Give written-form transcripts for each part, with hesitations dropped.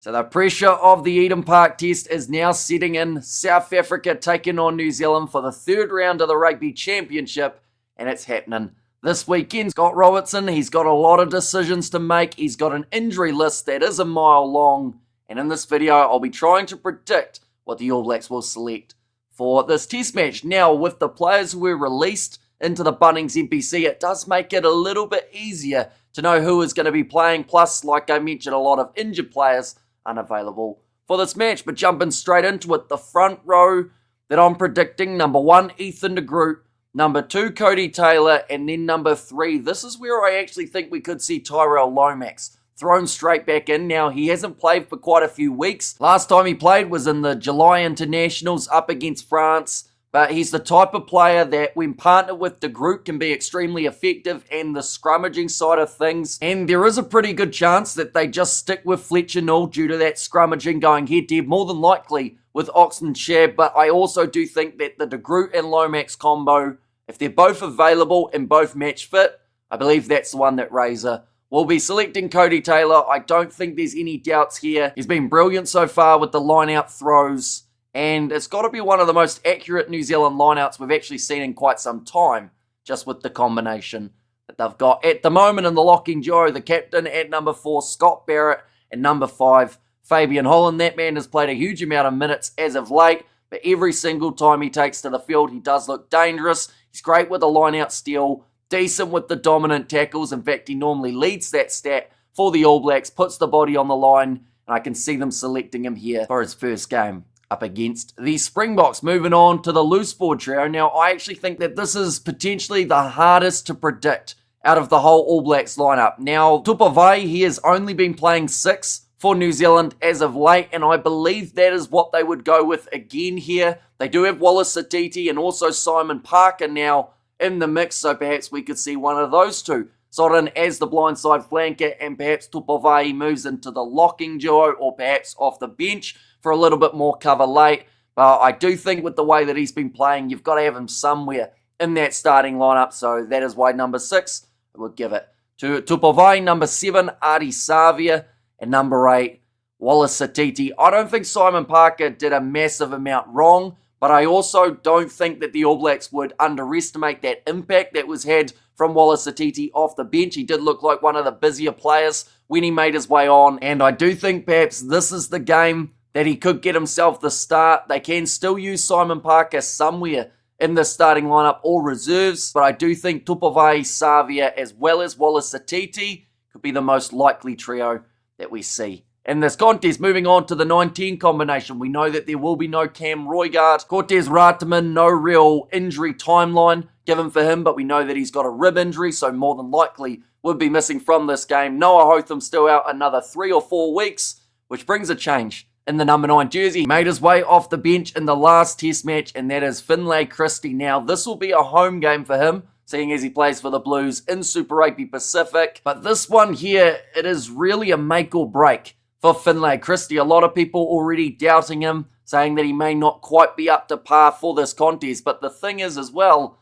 So the pressure of the Eden Park Test is now setting in. South Africa taking on New Zealand for the third round of the Rugby Championship, and it's happening this weekend. Scott Robertson, he's got a lot of decisions to make. He's got an injury list that is a mile long, and in this video, I'll be trying to predict what the All Blacks will select for this Test match. Now, with the players who were released into the Bunnings NPC, it does make it a little bit easier to know who is going to be playing. Plus, like I mentioned, a lot of injured players unavailable for this match. But jumping straight into it, the front row that I'm predicting: number 1, Ethan de Groot; number 2, Cody Taylor; and then number 3, this is where I actually think we could see Tyrell Lomax thrown straight back in. Now, he hasn't played for quite a few weeks. Last time he played was in the July internationals up against France. But he's the type of player that, when partnered with de Groot, can be extremely effective in the scrummaging side of things. And there is a pretty good chance that they just stick with Fletcher Null due to that scrummaging going head-to-head, more than likely with Oxenshare. But I also do think that the de Groot and Lomax combo, if they're both available and both match fit, I believe that's the one that Razor will be selecting. Cody Taylor, I don't think there's any doubts here. He's been brilliant so far with the line-out throws. And it's got to be one of the most accurate New Zealand lineouts we've actually seen in quite some time, just with the combination that they've got at the moment in the locking duo. The captain at number 4, Scott Barrett, and number 5, Fabian Holland. That man has played a huge amount of minutes as of late, but every single time he takes to the field, he does look dangerous. He's great with the lineout steal, decent with the dominant tackles. In fact, he normally leads that stat for the All Blacks, puts the body on the line, and I can see them selecting him here for his first game up against the Springboks. Moving on to the loose forward trio. Now, I actually think that this is potentially the hardest to predict out of the whole All Blacks lineup. Now, Tupavai, he has only been playing 6 for New Zealand as of late, and I believe that is what they would go with again here. They do have Wallace Satiti and also Simon Parker now in the mix, so perhaps we could see one of those two slot in as the blindside flanker, and perhaps Tupavai moves into the locking duo, or perhaps off the bench for a little bit more cover late. But I do think with the way that he's been playing, you've got to have him somewhere in that starting lineup. So that is why number 6, I would give it to Tupavai. Number 7, Adi Savia. And number 8, Wallace Satiti. I don't think Simon Parker did a massive amount wrong, but I also don't think that the All Blacks would underestimate that impact that was had from Wallace Satiti off the bench. He did look like one of the busier players when he made his way on. And I do think perhaps this is the game that he could get himself the start. They can still use Simon Parker somewhere in the starting lineup or reserves, but I do think Tupavai, Savia, as well as Wallace Satiti could be the most likely trio that we see in this contest. Moving on to the 19 combination, we know that there will be no Cam Roigard. Cortez Rataman, no real injury timeline given for him, but we know that he's got a rib injury, so more than likely would be missing from this game. Noah Hotham still out another 3 or 4 weeks, which brings a change in the number 9 jersey. He made his way off the bench in the last test match, and that is Finlay Christie. Now, this will be a home game for him, seeing as he plays for the Blues in Super Rugby Pacific. But this one here, it is really a make or break for Finlay Christie. A lot of people already doubting him, saying that he may not quite be up to par for this contest. But the thing is as well,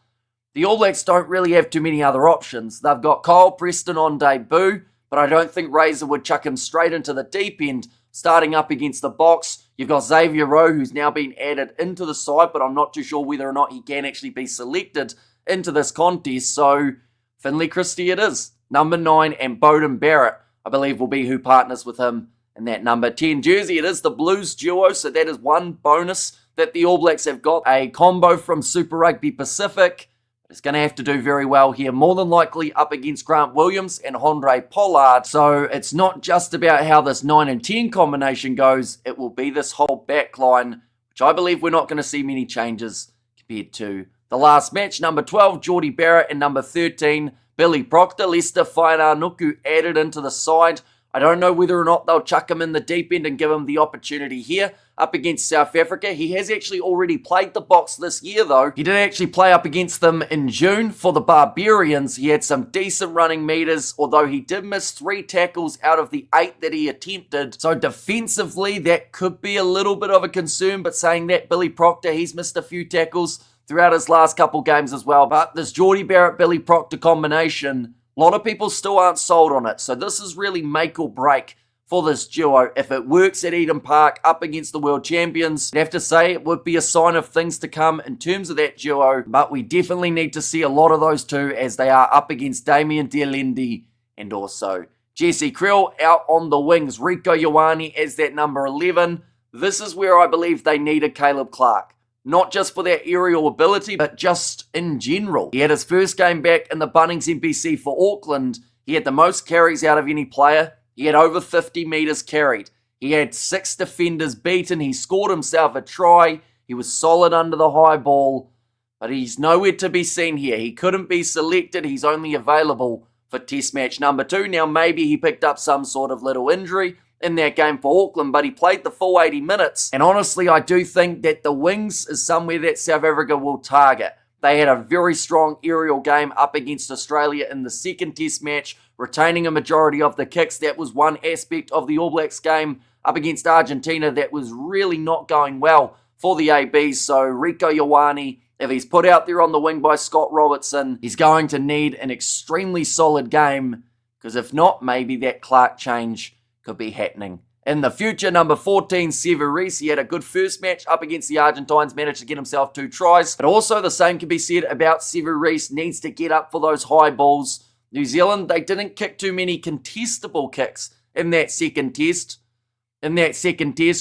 the All Blacks don't really have too many other options. They've got Kyle Preston on debut, but I don't think Razor would chuck him straight into the deep end. Starting up against the Box, you've got Xavier Rowe, who's now been added into the side, but I'm not too sure whether or not he can actually be selected into this contest. So Finlay Christie it is. Number 9, and Beauden Barrett, I believe, will be who partners with him in that number 10 jersey. It is the Blues duo, so that is one bonus that the All Blacks have got. A combo from Super Rugby Pacific. It's going to have to do very well here, more than likely up against Grant Williams and Andre Pollard. So it's not just about how this 9 and 10 combination goes. It will be this whole backline, which I believe we're not going to see many changes compared to the last match. Number 12, Geordie Barrett, and number 13, Billy Proctor. Leicester Fainanuku added into the side. I don't know whether or not they'll chuck him in the deep end and give him the opportunity here up against South Africa. He has actually already played the Box this year, though. He did actually play up against them in June for the Barbarians. He had some decent running meters, although he did miss 3 tackles out of the 8 that he attempted. So defensively, that could be a little bit of a concern, but saying that, Billy Proctor, he's missed a few tackles throughout his last couple games as well. But this Geordie Barrett-Billy Proctor combination, a lot of people still aren't sold on it. So this is really make or break for this duo. If it works at Eden Park up against the world champions, I'd have to say it would be a sign of things to come in terms of that duo, but we definitely need to see a lot of those two as they are up against Damien Dialendi and also Jesse Krill. Out on the wings, Rico Ioane as that number 11. This is where I believe they needed Caleb Clark. Not just for their aerial ability, but just in general. He had his first game back in the Bunnings NPC for Auckland. He had the most carries out of any player. He had over 50 metres carried. He had 6 defenders beaten. He scored himself a try. He was solid under the high ball. But he's nowhere to be seen here. He couldn't be selected. He's only available for test match number 2. Now maybe he picked up some sort of little injury in that game for Auckland, but he played the full 80 minutes. And honestly, I do think that the wings is somewhere that South Africa will target. They had a very strong aerial game up against Australia in the second test match, retaining a majority of the kicks. That was one aspect of the All Blacks game up against Argentina that was really not going well for the ABs. So Rico Ioane, if he's put out there on the wing by Scott Robertson, he's going to need an extremely solid game, because if not, maybe that Clark change could be happening in the future. Number 14, Sevu Reece. He had a good first match up against the Argentines, managed to get himself 2 tries. But also the same can be said about Sevu Reece. Needs to get up for those high balls. New Zealand, they didn't kick too many contestable kicks in that second test.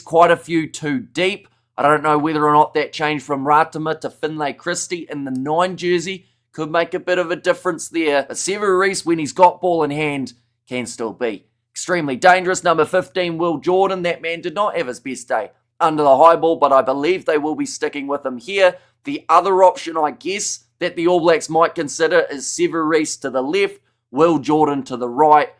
Quite a few too deep. I don't know whether or not that change from Ratama to Finlay Christie in the 9 jersey could make a bit of a difference there. But Sevu Reece, when he's got ball in hand, can still be extremely dangerous. Number 15, Will Jordan. That man did not have his best day under the high ball, but I believe they will be sticking with him here. The other option, I guess, that the All Blacks might consider is Sevu Reece to the left, Will Jordan to the right,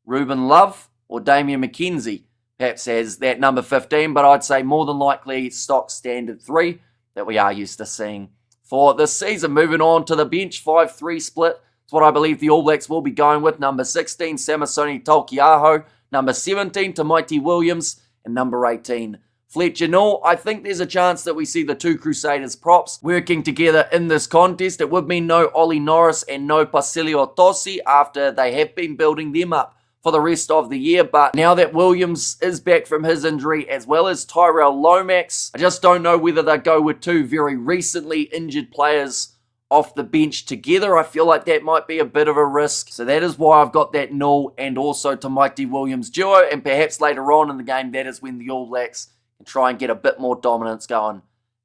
Ruben Love or Damian McKenzie perhaps as that number 15, but I'd say more than likely stock standard 3 that we are used to seeing for this season. Moving on to the bench, 5-3 split. It's what I believe the All Blacks will be going with. Number 16, Samisoni Taukei'aho. Number 17, Tamaiti Williams. And number 18, Fletcher Null. I think there's a chance that we see the 2 Crusaders props working together in this contest. It would mean no Ollie Norris and no Pasilio Tosi after they have been building them up for the rest of the year. But now that Williams is back from his injury, as well as Tyrell Lomax, I just don't know whether they go with 2 very recently injured players off the bench together. I feel like that might be a bit of a risk. So that is why I've got that Null and also Tamaiti Williams duo. And perhaps later on in the game, that is when the All Blacks can try and get a bit more dominance going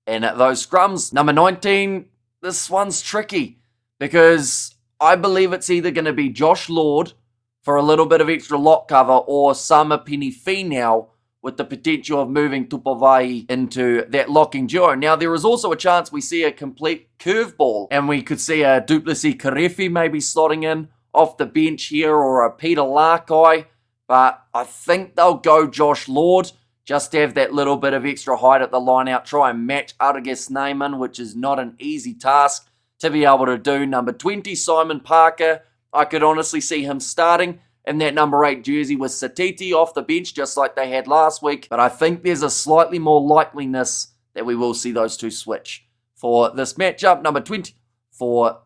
in those scrums. Number 19, this one's tricky because I believe it's either going to be Josh Lord for a little bit of extra lock cover or Sama Penifee now, with the potential of moving Tupavai into that locking duo. Now, there is also a chance we see a complete curveball, and we could see a Duplessis Karefi maybe slotting in off the bench here, or a Peter Larkai, but I think they'll go Josh Lord, just to have that little bit of extra height at the line out, try and match Artigas Neyman, which is not an easy task to be able to do. Number 20, Simon Parker. I could honestly see him starting in that number 8 jersey with Satiti off the bench, just like they had last week. But I think there's a slightly more likeliness that we will see those 2 switch for this matchup. Number 20 for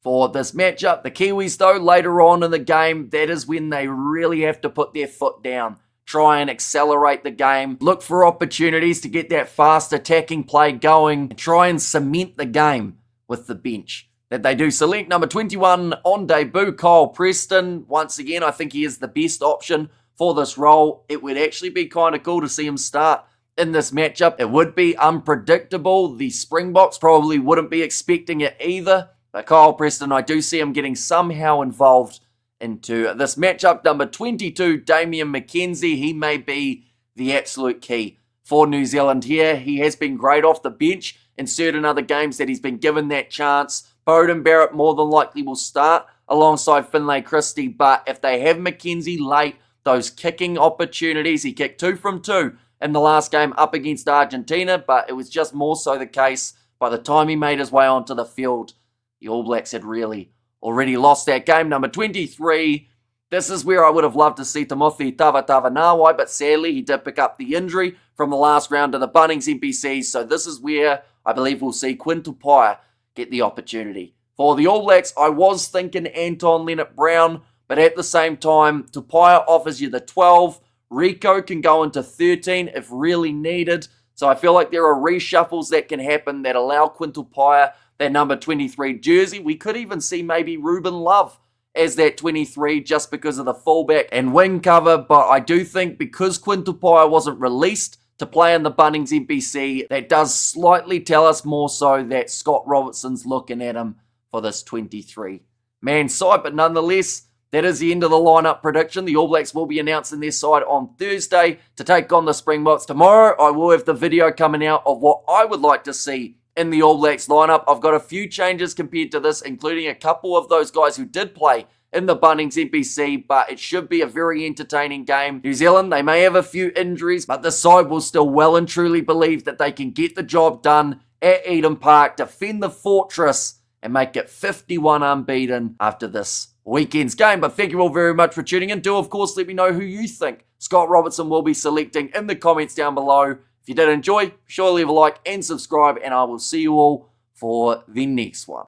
this matchup. The Kiwis, though, later on in the game, that is when they really have to put their foot down. Try and accelerate the game. Look for opportunities to get that fast attacking play going. And try and cement the game with the bench that they do select. Number 21 on debut, Kyle Preston. Once again, I think he is the best option for this role. It would actually be kind of cool to see him start in this matchup. It would be unpredictable. The Springboks probably wouldn't be expecting it either. But Kyle Preston, I do see him getting somehow involved into this matchup. Number 22, Damian McKenzie. He may be the absolute key for New Zealand here. He has been great off the bench in certain other games that he's been given that chance. Bowden Barrett more than likely will start alongside Finlay Christie, but if they have McKenzie late, those kicking opportunities, he kicked 2 from 2 in the last game up against Argentina, but it was just more so the case by the time he made his way onto the field. The All Blacks had really already lost that game. Number 23, this is where I would have loved to see Timothy Tavatanawai, but sadly he did pick up the injury from the last round of the Bunnings NPC, so this is where I believe we'll see Quinn Tupaia get the opportunity. For the All Blacks, I was thinking Anton Leonard-Brown, but at the same time, Tupaia offers you the 12. Rico can go into 13 if really needed. So I feel like there are reshuffles that can happen that allow Quinn Tupaia that number 23 jersey. We could even see maybe Ruben Love as that 23 just because of the fullback and wing cover. But I do think because Quinn Tupaia wasn't released to play in the Bunnings NPC, that does slightly tell us more so that Scott Robertson's looking at him for this 23-man side. But nonetheless, that is the end of the lineup prediction. The All Blacks will be announcing their side on Thursday to take on the Springboks. Tomorrow, I will have the video coming out of what I would like to see in the All Blacks lineup. I've got a few changes compared to this, including a couple of those guys who did play in the Bunnings NPC, but it should be a very entertaining game. New Zealand, they may have a few injuries, but the side will still well and truly believe that they can get the job done at Eden Park, defend the fortress, and make it 51 unbeaten after this weekend's game. But thank you all very much for tuning in. Do, of course, let me know who you think Scott Robertson will be selecting in the comments down below. If you did enjoy, be sure to leave a like and subscribe, and I will see you all for the next one.